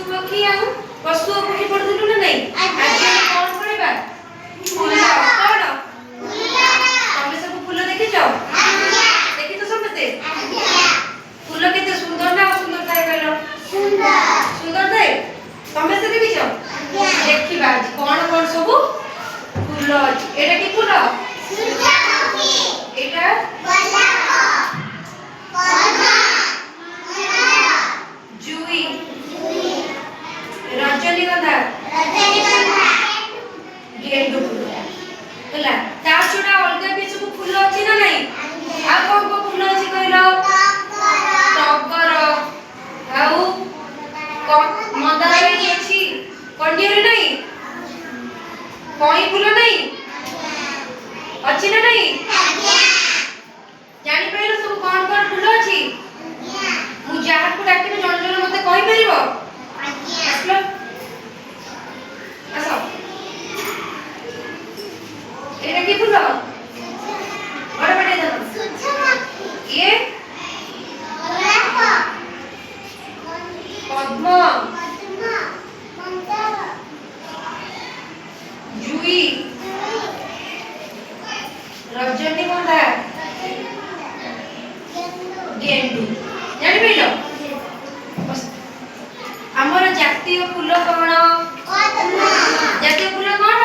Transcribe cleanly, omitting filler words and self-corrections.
ପଶୁ ପକ୍ଷୀ ଆଉ ପଶୁ ପକ୍ଷୀ ପଢୁଥିଲୁ ନା ନାଇଁ? ଆଜି ଆମେ କଣ ପଢିବା? ଫୁଲ। କଣ? ତମେ ସବୁ ଫୁଲ ଦେଖିଛ? ଦେଖିଛ ସମସ୍ତେ? ଫୁଲ କେତେ ସୁନ୍ଦର ନା ଅସୁନ୍ଦର ଥାଏ କହିଲ? ସୁନ୍ଦର ଥାଏ। ସମସ୍ତେ ଦେଖିଛ? ଦେଖିବା ଆଜି କଣ କଣ ସବୁ ଫୁଲ ଅଛି। ଏଇଟା କି ଫୁଲ? ଏଇଟା ଜୁଇ, ରଜନୀଗନ୍ଧା, ଗେଣ୍ଡୁ ଫୁଲ ହେଲା। ତା ଛଡା ଅଲଗା ବି ସବୁ ଫୁଲ ଅଛି ନା ନାଇଁ? ଆଉ କଣ କଣ ଫୁଲ ଅଛି କହିଲ? ଟଗର ଆଉ ମନ୍ଦାର ଅଛି। କଣ୍ଢେଇ ନାହିଁ? କଇଁ ଫୁଲ ନାହିଁ? ଅଛି ନା ନାହିଁ? ଜାଣିପାରିଲ ସବୁ କଣ କଣ ଫୁଲ ଅଛି? ମୁଁ ଯାହାକୁ ଡାକିବି ଜଣେ ଜଣେ ମତେ କହିପାରିବ? ଆସିଲ ଆସ। ଏଇଟା କି ଫୁଲ? ବଡ ବଡ ଇଏ ପଦ୍ମ, ଜୁଇ, ରଜନୀଗନ୍ଧା, ଗେଣ୍ଡୁ। ଜାଣିପାରିଲ? ଆମର ଜାତୀୟ ଫୁଲ କଣ? ଜାତୀୟ ଫୁଲ କଣ?